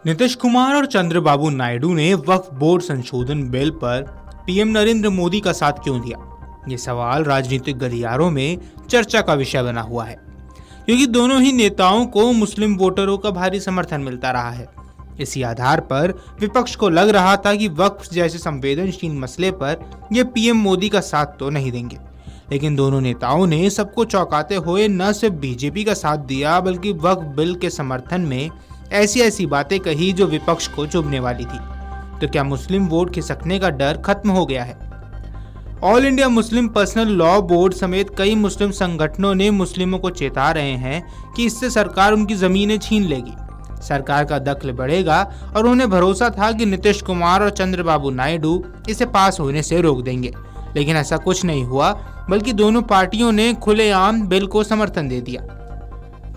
नीतीश कुमार और चंद्रबाबू नायडू ने वक्फ बोर्ड संशोधन बिल पर पीएम नरेंद्र मोदी का साथ क्यों दिया? ये सवाल राजनीतिक गलियारों में चर्चा का विषय बना हुआ है, क्योंकि दोनों ही नेताओं को मुस्लिम वोटरों का भारी समर्थन मिलता रहा है। इसी आधार पर विपक्ष को लग रहा था कि वक्फ जैसे संवेदनशील मसले पर ये पीएम मोदी का साथ तो नहीं देंगे, लेकिन दोनों नेताओं ने सबको चौंकाते हुए न सिर्फ बीजेपी का साथ दिया, बल्कि वक्फ बिल के समर्थन में ऐसी बातें कही जो विपक्ष को चुभने वाली थी। तो क्या मुस्लिम वोट खिसकने का डर खत्म हो गया है? All India Muslim personal law board समेत कई मुस्लिम संगठनों ने मुस्लिमों को चेता रहे हैं कि इससे सरकार उनकी जमीनें छीन लेगी, सरकार का दखल बढ़ेगा, और उन्हें भरोसा था कि नीतीश कुमार और चंद्रबाबू नायडू इसे पास होने से रोक देंगे। लेकिन ऐसा कुछ नहीं हुआ, बल्कि दोनों पार्टियों ने खुलेआम बिल को समर्थन दे दिया।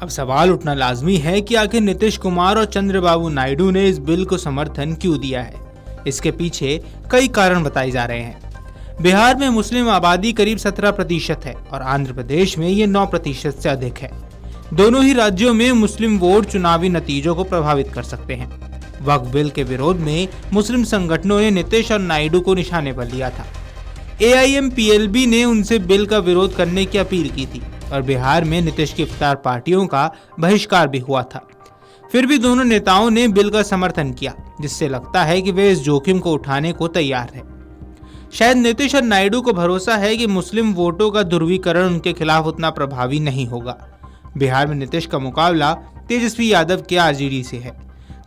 अब सवाल उठना लाजमी है कि आखिर नीतीश कुमार और चंद्रबाबू नायडू ने इस बिल को समर्थन क्यों दिया है। इसके पीछे कई कारण बताए जा रहे हैं। बिहार में मुस्लिम आबादी करीब 17% है और आंध्र प्रदेश में ये 9% से अधिक है। दोनों ही राज्यों में मुस्लिम वोट चुनावी नतीजों को प्रभावित कर सकते हैं। वक्फ बिल के विरोध में मुस्लिम संगठनों ने नीतीश और नायडू को निशाने पर लिया था। AIMPLB ने उनसे बिल का विरोध करने की अपील की थी और बिहार में नीतीश की इफ्तार पार्टियों का बहिष्कार भी हुआ था। फिर भी दोनों नेताओं ने बिल का समर्थन किया, जिससे लगता है कि वे इस जोखिम को उठाने को तैयार हैं। शायद नीतीश और नायडू को भरोसा है कि मुस्लिम वोटों का ध्रुवीकरण उनके खिलाफ उतना प्रभावी नहीं होगा। बिहार में नीतीश का मुकाबला तेजस्वी यादव के RJD से है,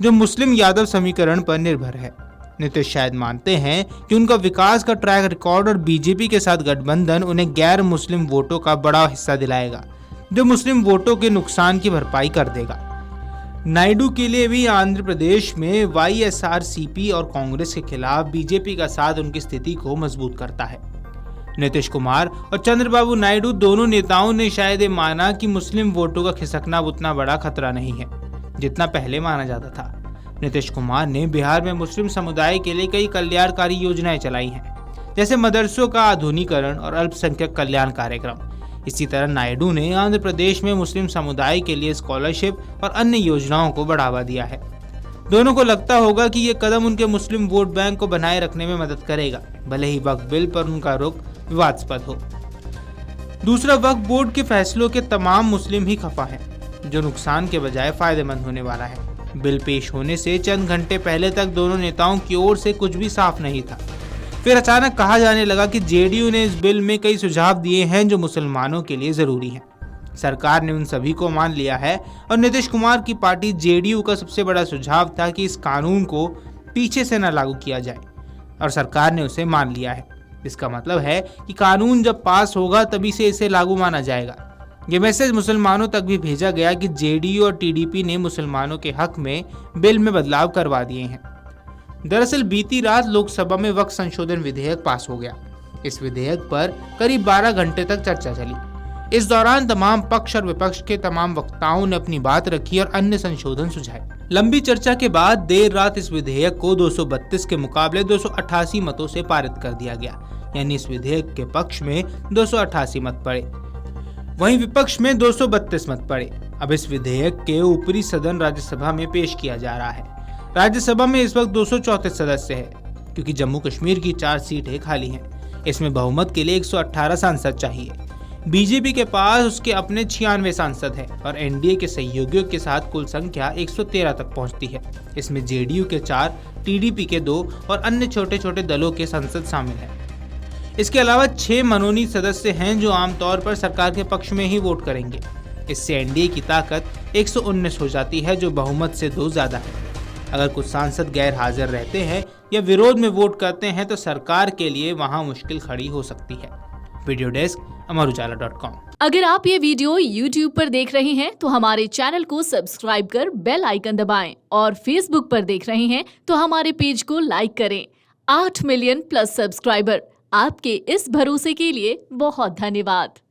जो मुस्लिम यादव समीकरण पर निर्भर है। नीतीश शायद मानते हैं कि उनका विकास का ट्रैक रिकॉर्ड और बीजेपी के साथ गठबंधन उन्हें गैर मुस्लिम वोटों का बड़ा हिस्सा दिलाएगा, जो मुस्लिम वोटों के नुकसान की भरपाई कर देगा। नायडू के लिए भी आंध्र प्रदेश में YSRCP और कांग्रेस के खिलाफ बीजेपी का साथ उनकी स्थिति को मजबूत करता है। नीतीश कुमार और चंद्रबाबू नायडू दोनों नेताओं ने शायद ये माना कि मुस्लिम वोटों का खिसकना उतना बड़ा खतरा नहीं है जितना पहले माना जाता था। नीतीश कुमार ने बिहार में मुस्लिम समुदाय के लिए कई कल्याणकारी योजनाएं चलाई हैं, जैसे मदरसों का आधुनिकीकरण और अल्पसंख्यक कल्याण कार्यक्रम। इसी तरह नायडू ने आंध्र प्रदेश में मुस्लिम समुदाय के लिए स्कॉलरशिप और अन्य योजनाओं को बढ़ावा दिया है। दोनों को लगता होगा कि ये कदम उनके मुस्लिम वोट बैंक को बनाए रखने में मदद करेगा, भले ही वक्फ बिल पर उनका रुख विवादास्पद हो। दूसरा, वक्फ बोर्ड के फैसलों के तमाम मुस्लिम ही खफा हैं, जो नुकसान के बजाय फायदेमंद होने वाला है। बिल पेश होने से चंद घंटे पहले तक दोनों नेताओं की ओर से कुछ भी साफ नहीं था। फिर अचानक कहा जाने लगा कि JDU ने इस बिल में कई सुझाव दिए हैं जो मुसलमानों के लिए जरूरी हैं। सरकार ने उन सभी को मान लिया है और नीतीश कुमार की पार्टी JDU का सबसे बड़ा सुझाव था कि इस कानून को पीछे से न लागू किया जाए, और सरकार ने उसे मान लिया है। इसका मतलब है कि कानून जब पास होगा तभी से इसे लागू माना जाएगा। ये मैसेज मुसलमानों तक भी भेजा गया कि JDU और TDP ने मुसलमानों के हक में बिल में बदलाव करवा दिए हैं। दरअसल बीती रात लोकसभा में वक्फ संशोधन विधेयक पास हो गया। इस विधेयक पर करीब 12 घंटे तक चर्चा चली। इस दौरान तमाम पक्ष और विपक्ष के तमाम वक्ताओं ने अपनी बात रखी और अन्य संशोधन सुझाए। लंबी चर्चा के बाद देर रात इस विधेयक को 232 के मुकाबले 288 मतों से पारित कर दिया गया, यानी इस विधेयक के पक्ष में 288 मत पड़े, वहीं विपक्ष में 232 मत पड़े। अब इस विधेयक के ऊपरी सदन राज्यसभा में पेश किया जा रहा है। राज्यसभा में इस वक्त 234 सदस्य है, क्योंकि जम्मू कश्मीर की 4 सीटें खाली हैं। इसमें बहुमत के लिए 118 सांसद चाहिए। बीजेपी के पास उसके अपने 96 सांसद हैं और NDA के सहयोगियों के साथ कुल संख्या 113 तक पहुंचती है। इसमें JDU के 4, TDP के 2 और अन्य छोटे छोटे दलों के सांसद शामिल हैं। इसके अलावा 6 मनोनीत सदस्य हैं जो आमतौर पर सरकार के पक्ष में ही वोट करेंगे। इससे NDA की ताकत 119 हो जाती है, जो बहुमत से 2 ज्यादा है। अगर कुछ सांसद गैर हाजिर रहते हैं या विरोध में वोट करते हैं तो सरकार के लिए वहां मुश्किल खड़ी हो सकती है। Video desk, Amar Ujala dot com. अगर आप ये वीडियो YouTube पर देख रहे हैं तो हमारे चैनल को सब्सक्राइब कर बेल आइकन दबाएं, और Facebook पर देख रहे हैं तो हमारे पेज को लाइक करें। 8 मिलियन+ सब्सक्राइबर, आपके इस भरोसे के लिए बहुत धन्यवाद।